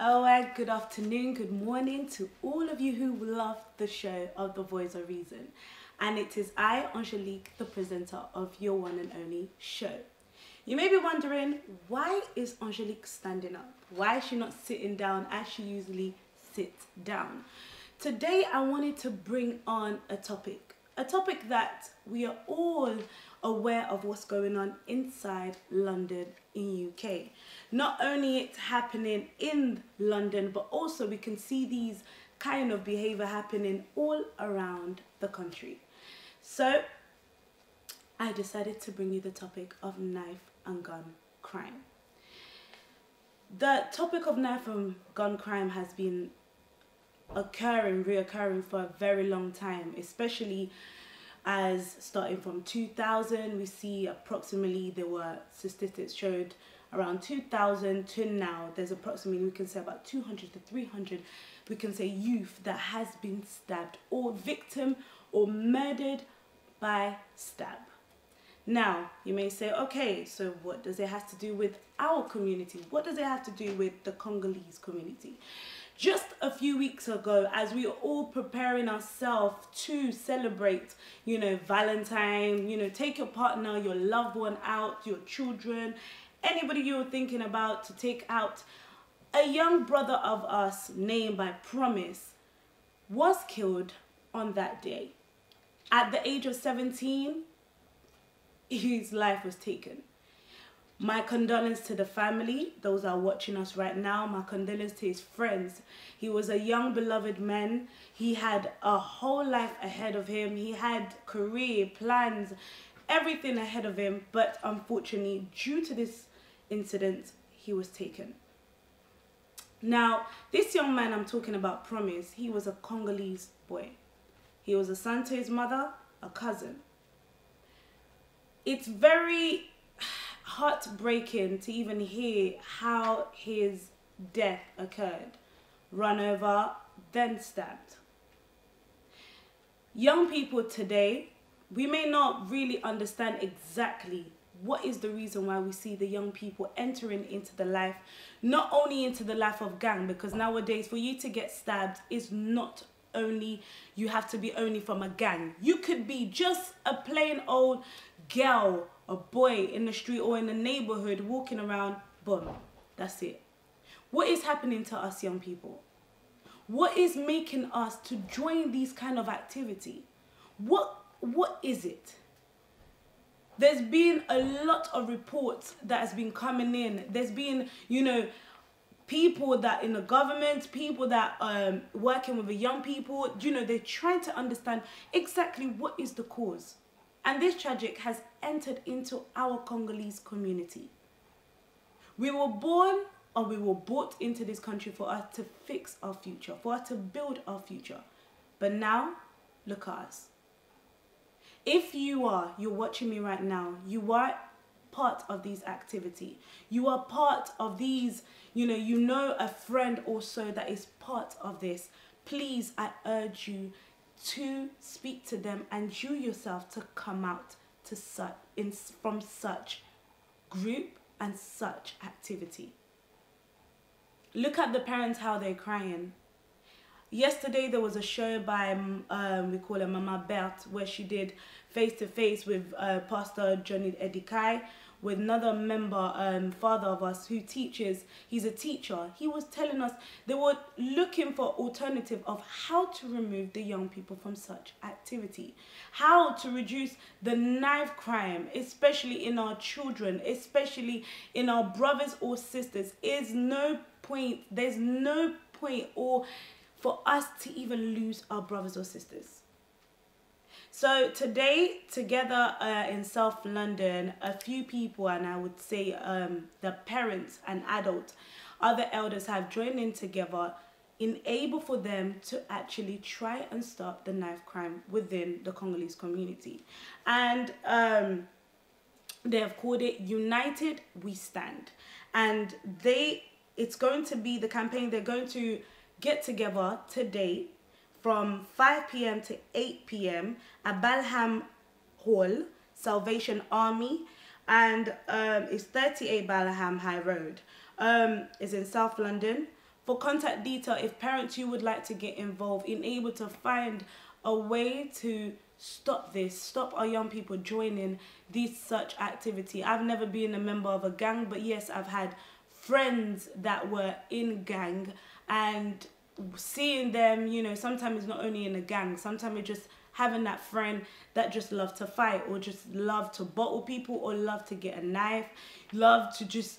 Alright, good afternoon, good morning to all of you who love the show of The Voice of Reason. And it is I, Angelique, the presenter of your one and only show. You may be wondering, why is Angelique standing up? Why is she not sitting down as she usually sits down? Today I wanted to bring on a topic that we are all aware of what's going on inside London in UK. Not only it's happening in London, but also we can see these kind of behavior happening all around the country. So I decided to bring you the topic of knife and gun crime. The topic of knife and gun crime has been reoccurring for a very long time, especially as starting from 2000, we see approximately, there were statistics showed around 2000 to now, there's approximately, we can say about 200 to 300, we can say youth that has been stabbed or victim or murdered by stab. Now, you may say, okay, so what does it have to do with our community? What does it have to do with the Congolese community? Just a few weeks ago, as we were all preparing ourselves to celebrate, Valentine, take your partner, your loved one out, your children, anybody you were thinking about to take out, a young brother of us named by Promise was killed on that day. At the age of 17, his life was taken. My condolences to the family, those are watching us right now. My condolences to his friends. He was a young, beloved man. He had a whole life ahead of him. He had career, plans, everything ahead of him. But unfortunately, due to this incident, he was taken. Now, this young man I'm talking about, Promise, he was a Congolese boy. He was a son to his mother, a cousin. It's very heartbreaking to even hear how his death occurred. Run over, then stabbed. Young people today, we may not really understand exactly what is the reason why we see the young people entering into the life, not only into the life of gang, because nowadays for you to get stabbed is not only, you have to be only from a gang. You could be just a plain old girl, a boy in the street or in the neighborhood walking around, boom, that's it. What is happening to us young people? What is making us to join these kind of activity? What is it? There's been a lot of reports that has been coming in. There's been, people that in the government, people that working with the young people, they're trying to understand exactly what is the cause. And this tragic has entered into our Congolese community. We were born or we were brought into this country for us to fix our future, for us to build our future. But now, look at us. If you're watching me right now, you are part of these activity. You are part of these, you know a friend or so that is part of this. Please, I urge you to speak to them and you yourself to come out to from such group and such activity. Look at the parents, how they're crying. Yesterday there was a show by we call her Mama Bert, where she did face-to-face with Pastor Johnny Edikai, with another member, father of us, who teaches. He's a teacher. He was telling us they were looking for alternative of how to remove the young people from such activity, how to reduce the knife crime, especially in our children, especially in our brothers or sisters. There's no point or for us to even lose our brothers or sisters. So today, together in South London, a few people, and I would say the parents and adults, other elders have joined in together, enable for them to actually try and stop the knife crime within the Congolese community. And they have called it United We Stand. And it's going to be the campaign, they're going to get together today from 5 p.m. to 8 p.m. at Balham Hall, Salvation Army, and it's 38 Balham High Road. It's in South London. For contact detail, if parents, you would like to get involved in able to find a way to stop this, stop our young people joining these such activity. I've never been a member of a gang, but yes, I've had friends that were in gang, and seeing them, you know, sometimes it's not only in a gang, sometimes it's just having that friend that just love to fight, or just love to bottle people, or love to get a knife, love to just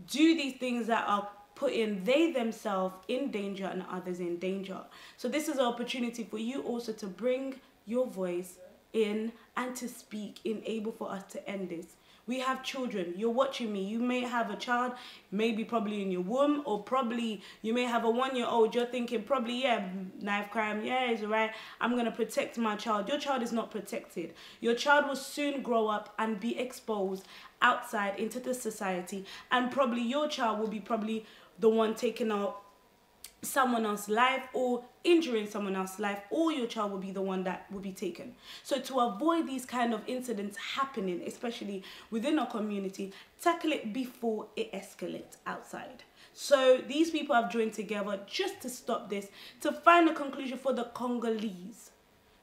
do these things that are putting they themselves in danger and others in danger. So this is an opportunity for you also to bring your voice in and to speak, enable for us to end this. We have children. You're watching me. You may have a child, maybe probably in your womb, or probably you may have a 1-year-old. You're thinking probably, yeah, knife crime, yeah, it's all right. I'm going to protect my child. Your child is not protected. Your child will soon grow up and be exposed outside into the society, and probably your child will be probably the one taking out someone else's life or injuring someone else's life, or your child will be the one that will be taken. So to avoid these kind of incidents happening, especially within our community, tackle it before it escalates outside. So these people have joined together just to stop this, to find a conclusion for the Congolese.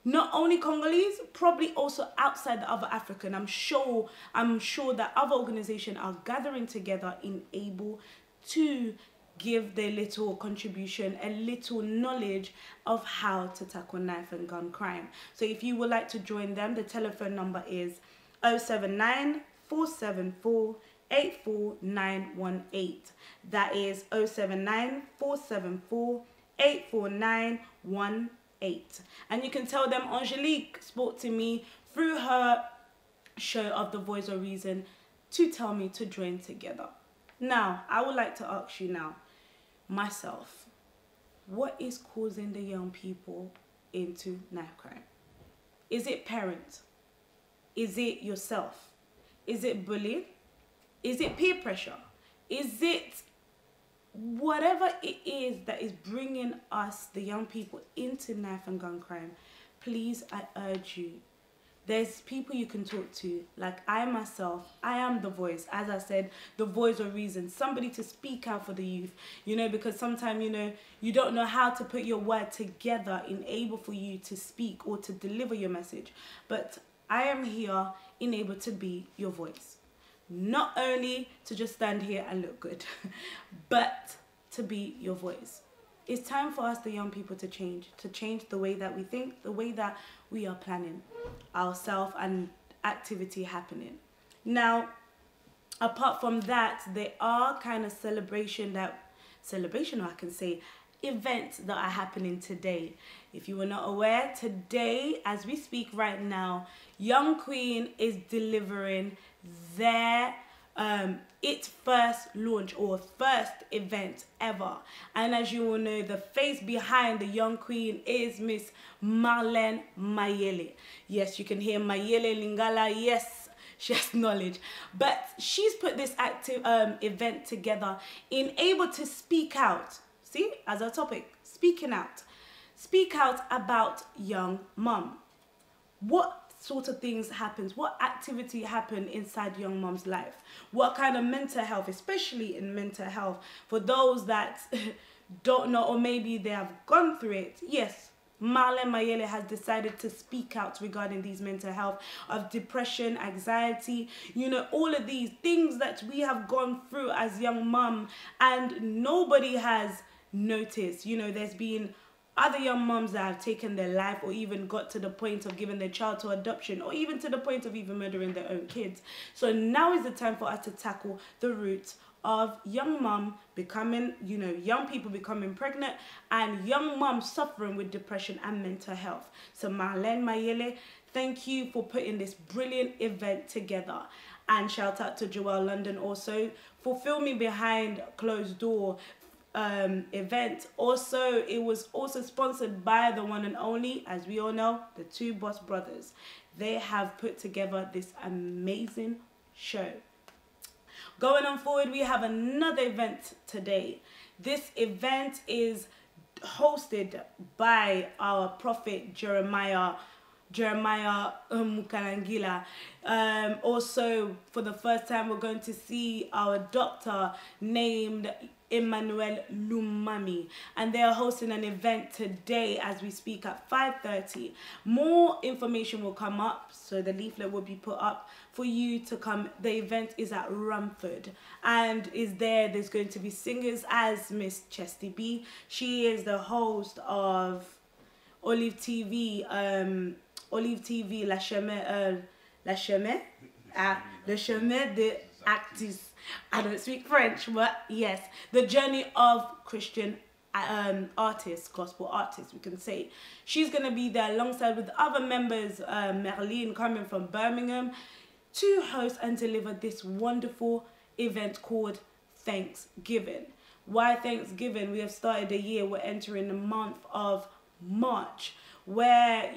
Not only Congolese, probably also outside the other African. I'm sure that other organizations are gathering together in able to give their little contribution, a little knowledge of how to tackle knife and gun crime. So if you would like to join them, the telephone number is 079 474 84918. That is 079 474 84918. And you can tell them Angelique spoke to me through her show of The Voice of Reason to tell me to join together. Now, I would like to ask you now, myself, what is causing the young people into knife crime? Is it parents? Is it yourself? Is it bullying? Is it peer pressure? Is it whatever it is that is bringing us, the young people, into knife and gun crime? Please, I urge you, there's people you can talk to. Like I myself, I am the voice. As I said, the voice of reason. Somebody to speak out for the youth. You know, because sometimes, you know, you don't know how to put your word together in able for you to speak or to deliver your message. But I am here in able to be your voice. Not only to just stand here and look good, but to be your voice. It's time for us, the young people, to change the way that we think, the way that we are planning ourselves and activity happening. Now, apart from that, there are kind of celebration, or I can say, events that are happening today. If you were not aware, today, as we speak right now, Young Queen is delivering their its first launch or first event ever. And as you all know, the face behind the Young Queen is Miss Marlene Mayele. Yes, you can hear Mayele Lingala. Yes, she has knowledge. But she's put this active event together in able to speak out. See, as a topic, speaking out. Speak out about young mum. What sort of things happens, what activity happen inside young mom's life, what kind of mental health, especially in mental health, for those that don't know, or maybe they have gone through it. Yes, Marlene Mayele has decided to speak out regarding these mental health of depression, anxiety, you know, all of these things that we have gone through as young mom, and nobody has noticed. You know, there's been other young moms that have taken their life, or even got to the point of giving their child to adoption, or even to the point of even murdering their own kids. So now is the time for us to tackle the roots of young mom becoming, you know, young people becoming pregnant, and young moms suffering with depression and mental health. So Marlene Mayele, thank you for putting this brilliant event together. And shout out to Joelle London also for filming behind closed door event. Also, it was also sponsored by the one and only, as we all know, the two Boss Brothers. They have put together this amazing show. Going on forward, we have another event today. This event is hosted by our prophet Jeremiah Mukalangila. Also, for the first time, we're going to see our doctor named Emmanuel Lumami, and they are hosting an event today as we speak at 5:30. More information will come up, so the leaflet will be put up for you to come. The event is at Rumford and there's going to be singers as Miss Chesty B. She is the host of Olive TV, La Chemin, Le Chemin de Actis. I don't speak French, but yes, the journey of Christian artists, gospel artists, we can say. She's going to be there alongside with other members, Merlene coming from Birmingham, to host and deliver this wonderful event called Thanksgiving. Why Thanksgiving? We have started the year, we're entering the month of March, where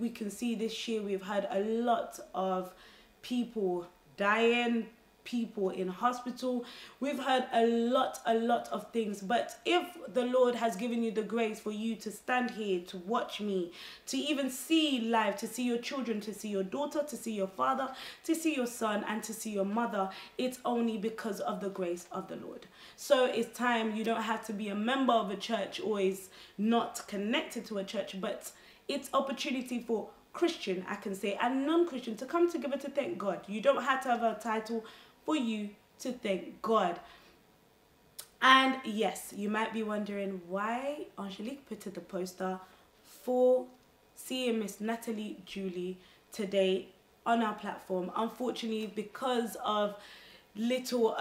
we can see this year we've had a lot of people dying, people in hospital. We've heard a lot of things, but if the Lord has given you the grace for you to stand here, to watch me, to even see live, to see your children, to see your daughter, to see your father, to see your son, and to see your mother, it's only because of the grace of the Lord. So it's time. You don't have to be a member of a church or is not connected to a church, but it's opportunity for Christian, I can say, and non-Christian to come together to thank God. You don't have to have a title for you to thank God. And yes, you might be wondering why Angelique put the poster for seeing Miss Natalie Julie today on our platform. Unfortunately, because of little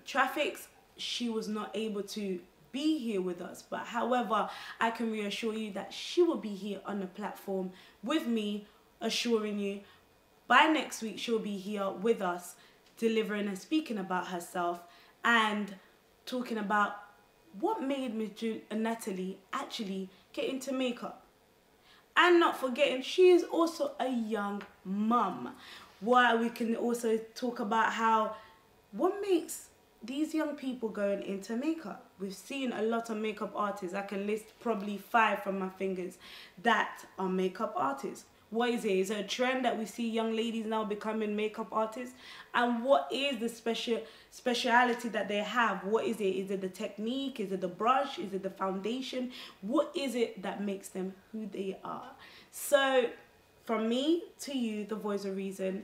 traffics, she was not able to be here with us. But however, I can reassure you that she will be here on the platform with me, assuring you by next week she'll be here with us, delivering and speaking about herself and talking about what made Miss Natalie actually get into makeup. And not forgetting, she is also a young mum. Why we can also talk about what makes these young people going into makeup. We've seen a lot of makeup artists. I can list probably 5 from my fingers that are makeup artists. What is it? Is it a trend that we see young ladies now becoming makeup artists? And what is the speciality that they have? What is it? Is it the technique? Is it the brush? Is it the foundation? What is it that makes them who they are? So from me to you, the voice of reason,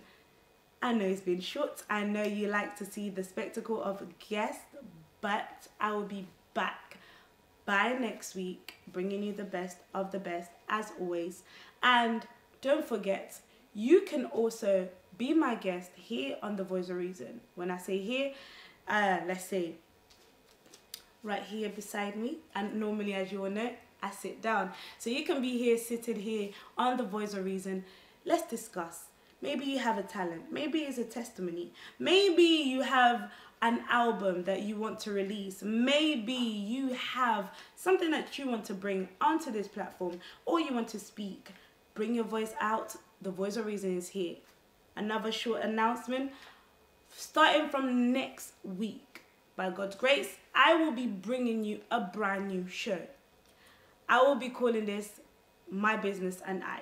I know it's been short. I know you like to see the spectacle of a guest, but I will be back by next week, bringing you the best of the best as always. And don't forget, you can also be my guest here on The Voice of Reason. When I say here, let's say right here beside me. And normally, as you all know, I sit down. So you can be here, sitting here on The Voice of Reason. Let's discuss. Maybe you have a talent. Maybe it's a testimony. Maybe you have an album that you want to release. Maybe you have something that you want to bring onto this platform, or you want to speak. Bring your voice out. The Voice of Reason is here. Another short announcement. Starting from next week, by God's grace, I will be bringing you a brand new show. I will be calling this My Business and I,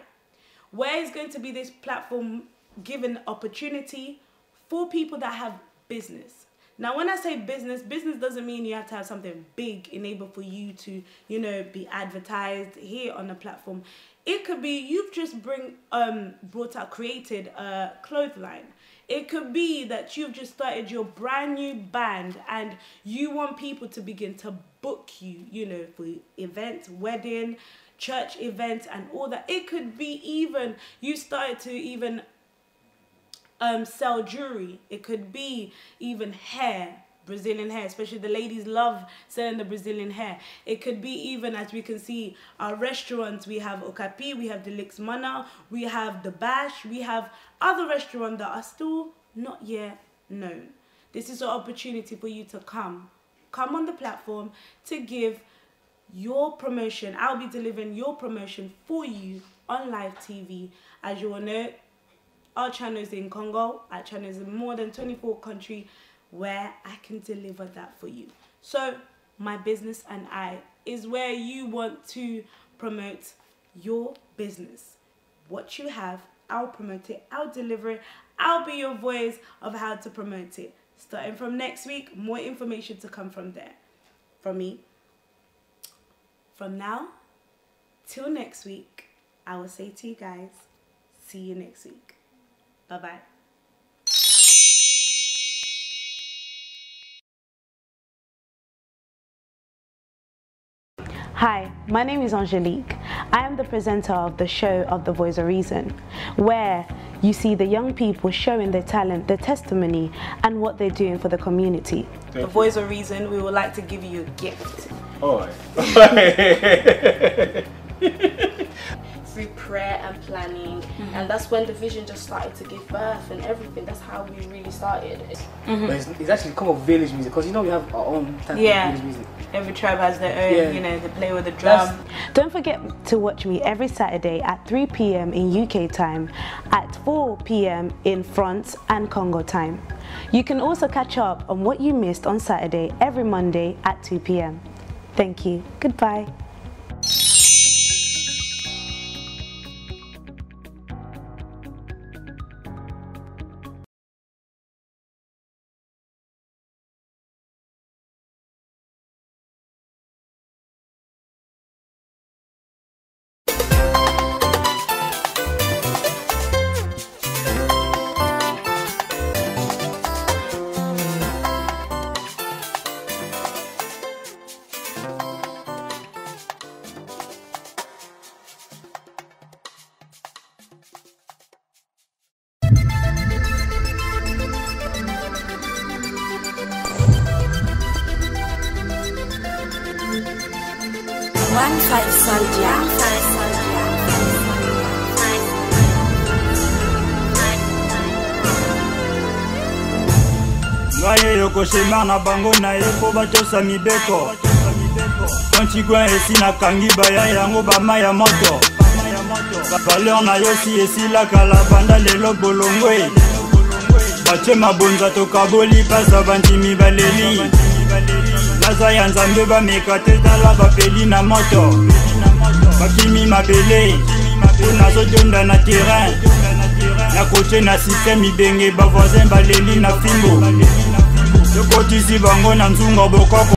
where it's going to be this platform giving opportunity for people that have business. Now, when I say business doesn't mean you have to have something big enabled for you to, be advertised here on the platform. It could be you've just created a clothing line. It could be that you've just started your brand new band and you want people to begin to book you, for events, wedding, church events and all that. It could be even you started to even sell jewelry. It could be even hair, Brazilian hair, especially the ladies love selling the Brazilian hair. It could be even, as we can see, our restaurants. We have Okapi, we have Delix Mana, we have The Bash, we have other restaurants that are still not yet known. This is an opportunity for you to come on the platform to give your promotion. I'll be delivering your promotion for you on live TV. As you all know, our channel is in Congo. Our channel is in more than 24 countries where I can deliver that for you. So My Business and I is where you want to promote your business. What you have, I'll promote it, I'll deliver it, I'll be your voice of how to promote it. Starting from next week, more information to come from there. from me. From now till next week, I will say to you guys, see you next week. Bye-bye. Hi, my name is Angelique. I am the presenter of the show of The Voice of Reason, where you see the young people showing their talent, their testimony, and what they're doing for the community. The Voice of Reason, we would like to give you a gift. Oh. Through prayer and planning, and that's when the vision just started to give birth and everything. That's how we really started. But it's actually come of village music, because you know we have our own type of village music. Every tribe has their own, you know, they play with the drum. Don't forget to watch me every Saturday at 3 p.m. in UK time, at 4 p.m. in France and Congo time. You can also catch up on what you missed on Saturday every Monday at 2 p.m. Thank you. Goodbye. Ngaye yoko shema na bango na yeko batosa mibeko Konchigwa esi na kangiba ya yango bama ya moto Valeur na yosi esi la kalabanda lelo bolongwe Bache mabonza tokaboli pasa bandimi baleli Laza ya nzambe bamekate tala bapeli na moto Bakimi mabele Unazo jonda na terrain Na koche na système ibenge ba voisin baleli na fimbo Yokotisi bango na nzunga bokoko